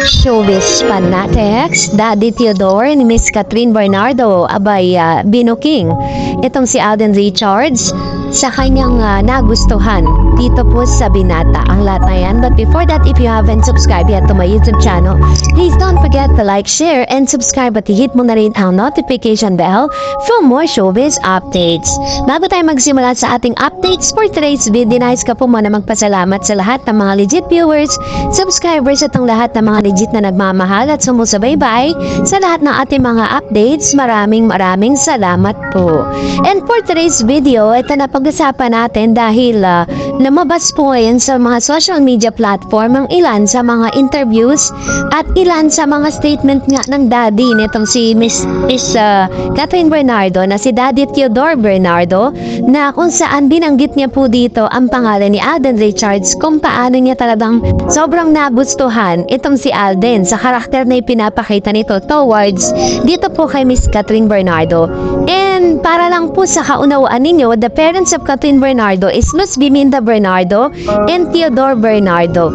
Showbiz fanatics, Daddy Theodore ni Miss Catherine Bernardo abay binuking itong si Alden Richards sa kanyang nagustuhan dito po sa Binata. Ang lahat na yan. But before that, if you haven't subscribed yet to my YouTube channel, please don't forget to like, share, and subscribe at hit mo na rin ang notification bell for more showbiz updates. Bago tayo magsimula sa ating updates for today's video, nais ka po muna magpasalamat sa lahat ng mga legit viewers, subscribers at ang lahat ng mga legit na nagmamahal at sumusubaybay sa lahat ng ating mga updates. Maraming salamat po. And for today's video, ito na pag-usapan natin dahil lumabas po ngayon sa mga social media platform ang ilan sa mga interviews at ilan sa mga statement nga ng daddy nitong si Miss Catherine Bernardo na si Daddy Theodore Bernardo, na kung saan binanggit niya po dito ang pangalan ni Alden Richards, kung paano niya talagang sobrang nagustuhan itong si Alden sa karakter na ipinapakita nito towards dito po kay Miss Catherine Bernardo. And para lang po sa kaunawaan ninyo, the parents of Catherine Bernardo is Luz Biminda Bernardo and Theodore Bernardo.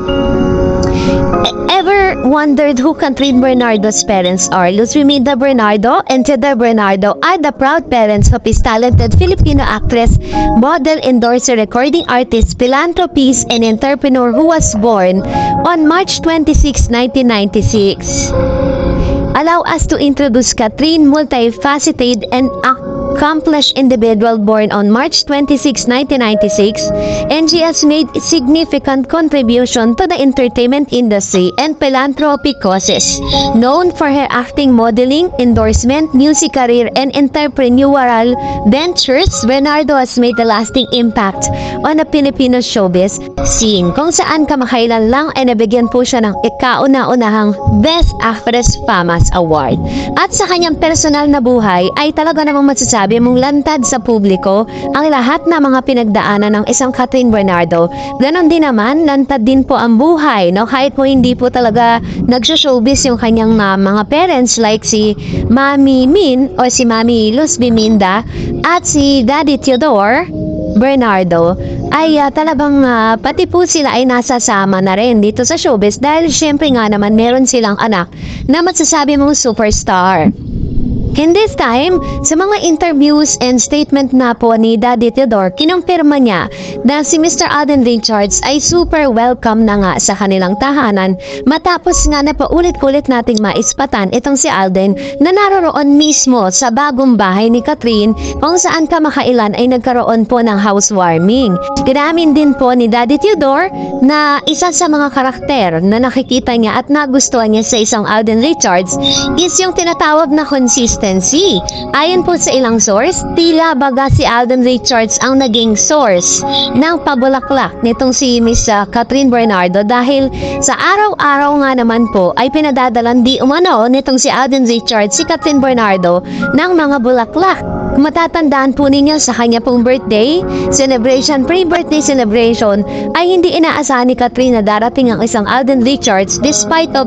Ever wondered who Catherine Bernardo's parents are? Luz Biminda Bernardo and Theodore Bernardo are the proud parents of his talented Filipino actress, model, endorser, recording artist, philanthropist, and entrepreneur who was born on March 26, 1996. Allow us to introduce Catherine, multifaceted and accomplished individual born on March 26, 1996, and she has made significant contribution to the entertainment industry and philanthropic causes. Known for her acting, modeling, endorsement, music career, and entrepreneurial ventures, Bernardo has made a lasting impact on the Filipino showbiz scene, kung saan kamakailan lang ay nabigyan po siya ng ikauna-unahang Best Actress Famas Award. At sa kanyang personal na buhay ay talaga namang masasabi mong lantad sa publiko ang lahat na mga pinagdaanan ng isang Catherine Bernardo. Ganon din naman, lantad din po ang buhay, no? Kahit po hindi po talaga nagsushowbiz yung kanyang mga parents like si Mami Min o si Mami Luz Biminda at si Daddy Theodore Bernardo, ay talagang pati po sila ay nasasama na rin dito sa showbiz dahil syempre nga naman meron silang anak na masasabi mong superstar. In this time, sa mga interviews and statement na po ni Daddy Theodore, kinumpirma niya na si Mr. Alden Richards ay super welcome na nga sa kanilang tahanan, matapos nga na paulit-ulit nating maispatan itong si Alden na naroroon mismo sa bagong bahay ni Catherine, kung saan kamakailan ay nagkaroon po ng housewarming. Ginamin din po ni Daddy Theodore na isa sa mga karakter na nakikita niya at nagustuhan niya sa isang Alden Richards is yung tinatawag na consistency. Ayon po sa ilang source, tila baga si Alden Richards ang naging source ng pabulaklak nitong si Miss Catherine Bernardo, dahil sa araw-araw nga naman po ay pinadadalan di umano nitong si Alden Richards si Catherine Bernardo ng mga bulaklak. Matatandaan po ninyo sa kanya pong birthday celebration, pre-birthday celebration, ay hindi inaasahan ni Catherine na darating ang isang Alden Richards despite of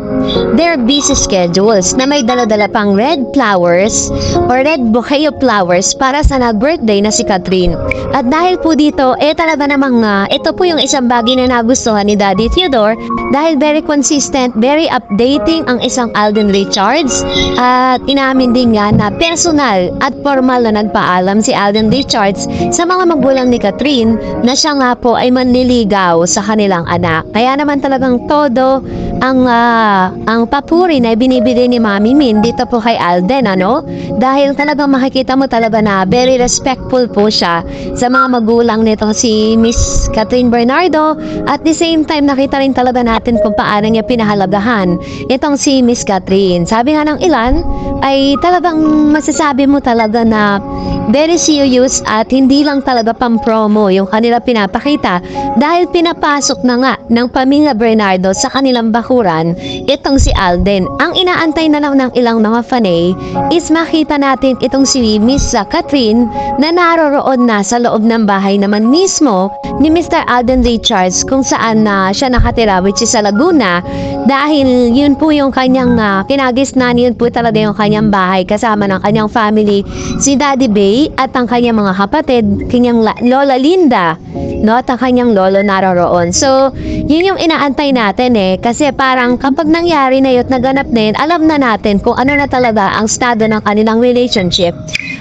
their busy schedules, na may dala-dala pang red flowers or red bouquet of flowers para sa nag-birthday na si Catherine. At dahil po dito, talaga namang ito po yung isang bagay na nagustuhan ni Daddy Theodore, dahil very consistent, very updating ang isang Alden Richards, at inamin din nga na personal at formal na nagpaalam si Alden Richards sa mga magulang ni Catherine na siya nga po ay manliligaw sa kanilang anak. Kaya naman talagang todo ang papuri na binibigay ni Mami Min dito po kay Alden, ano? Dahil talagang makikita mo talaga na very respectful po siya sa mga magulang nito si Miss Catherine Bernardo. At the same time, nakita rin talaga natin kung paano niya pinahalagahan itong si Miss Catherine. Sabi nga ng ilan ay talagang masasabi mo talaga na very serious at hindi lang talaga pang-promo yung kanila pinapakita, dahil pinapasok na nga ng pamilya Bernardo sa kanilang bakuran itong si Alden. Ang inaantay na lang ng ilang mga fanay is makita natin itong si Miss Catherine na naroroon na sa loob ng bahay naman mismo ni Mr. Alden Richards, kung saan na siya nakatira, which is sa Laguna, dahil yun po yung kanyang kinagisnan, yun po talaga yung kanyang bahay kasama ng kanyang family, si Daddy Bay at ang kanyang mga kapatid, kanyang Lola Linda, no, at ang kanyang lolo naroroon. So, yun yung inaantay natin kasi parang kapag nangyari na yun, naganap na yun, alam na natin kung ano na talaga ang estado ng kanilang relationship.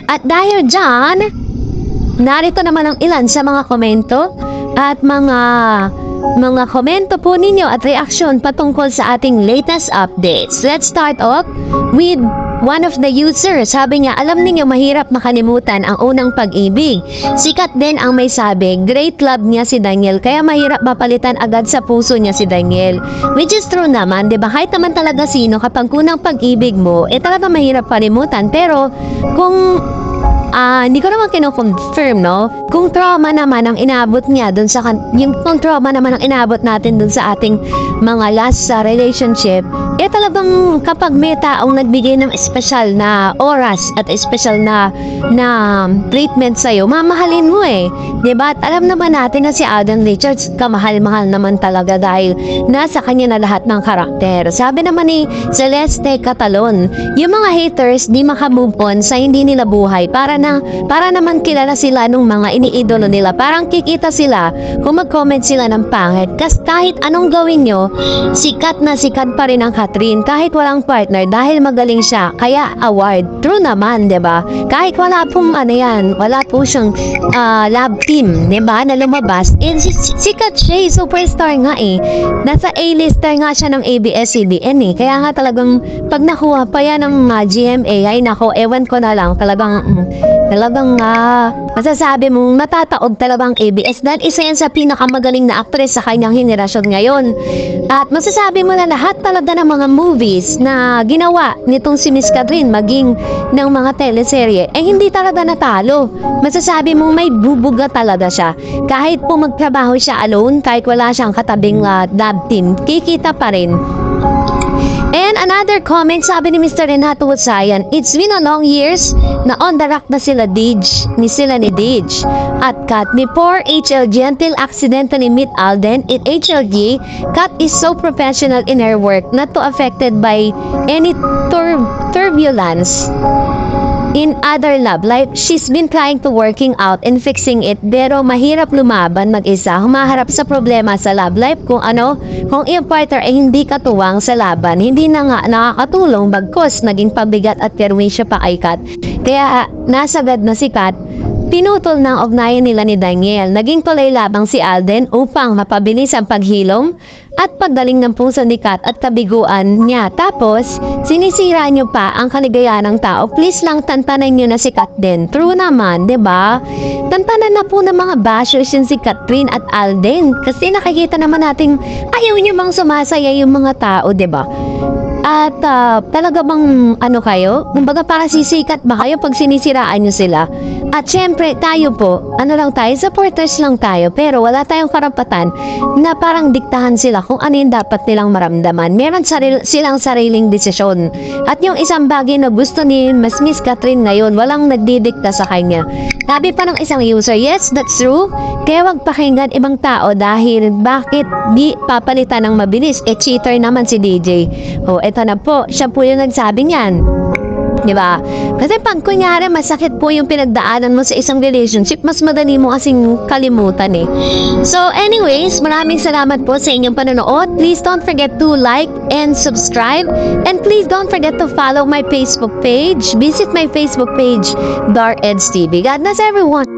At dahil dyan, narito naman ang ilan sa mga komento at mga komento po ninyo at reaksyon patungkol sa ating latest updates. Let's start off with one of the users. Sabi niya, alam niyo mahirap makalimutan ang unang pag-ibig. Sikat din ang may sabi, great love niya si Daniel, kaya mahirap mapalitan agad sa puso niya si Daniel. Which is true naman, di ba? Kahit naman talaga sino, kapag unang pag-ibig mo, talaga mahirap kalimutan. Pero kung hindi ko naman kino-confirm, no? Kung trauma naman ang inabot niya dun sa kung trauma naman ang inabot natin dun sa ating mga last relationship, talagang kapag may taong nagbigay ng espesyal na oras at espesyal na treatment sa'yo, mamahalin mo diba? At alam naman natin na si Alden Richards, kamahal-mahal naman talaga dahil nasa kanya na lahat ng karakter. Sabi naman ni Celeste Catalon, yung mga haters di makamove on sa hindi nila buhay para naman kilala sila nung mga iniidolo nila. Parang kikita sila kung mag-comment sila ng pangit. Kasi kahit anong gawin nyo, sikat na sikat pa rin ang Catherine kahit walang partner dahil magaling siya. Kaya award. True naman, diba? Kahit wala pong wala po siyang love team, diba? Na lumabas. Sikat siya, superstar nga Nasa A-lister nga siya ng ABS-CBN Kaya nga talagang pag nakuha pa yan ng GMA, ay nako, ewan ko na lang, talagang masasabi mong matataog talagang ABS dahil isa yan sa pinakamagaling na actress sa kanyang henerasyon ngayon. At masasabi mo na lahat talaga ng mga movies na ginawa nitong si Miss Catherine maging ng mga teleserye hindi talaga natalo. Masasabi mong may bubuga talaga siya. Kahit po magtrabaho siya alone, kahit wala siyang katabing dub team, kikita pa rin. And another comment, sabi ni Mr. Renato Husayan, it's been a long years na on the rock na sila ni Dij. At Kat, before HLG until accidentally meet Alden, in HLG, Kat is so professional in her work, not too affected by any turbulence in other love life. She's been trying to working out and fixing it, pero mahirap lumaban mag-isa. Humaharap sa problema sa love life kung yung partner ay hindi katuwang sa laban. Hindi na nga nakakatulong, bagkos naging pabigat at perwisyo pa kay Kat. Kaya nasagad na si Kat, pinutol ng ugnayan nila ni Daniel. Naging tulay labang si Alden upang mapabilis ang paghilom at pagdaling ng puso ni Kat at kabiguan niya. Tapos, sinisira niyo pa ang kaligayahan ng tao. Please lang, tantanan niyo na si Kat din. True naman, diba? Tantanan na po ng mga bashers yun si Catherine at Alden. Kasi nakikita naman natin, ayaw niyo bang sumasaya yung mga tao, diba? At talaga bang kayo? Kumbaga para sisikat ba kayo pag sinisiraan nyo sila? At syempre tayo po, lang tayo, supporters lang tayo, pero wala tayong karapatan na parang diktahan sila kung ano yung dapat nilang maramdaman. Meron silang sariling desisyon. At yung isang bagay na gusto ni Miss Catherine ngayon, walang nagdidikta sa kanya. Sabi pa ng isang user, yes, that's true. Kaya wag pakinggan ibang tao dahil bakit di papalitan ng mabilis? Cheater naman si DJ. Eto na po, siya po yung nagsabi niyan. Diba? Kasi pag kunyari masakit po yung pinagdaanan mo sa isang relationship, mas madali mo kasing kalimutan So anyways, maraming salamat po sa inyong panonood. Please don't forget to like and subscribe. And please don't forget to follow my Facebook page. Visit my Facebook page, Dar Eds TV. God bless everyone!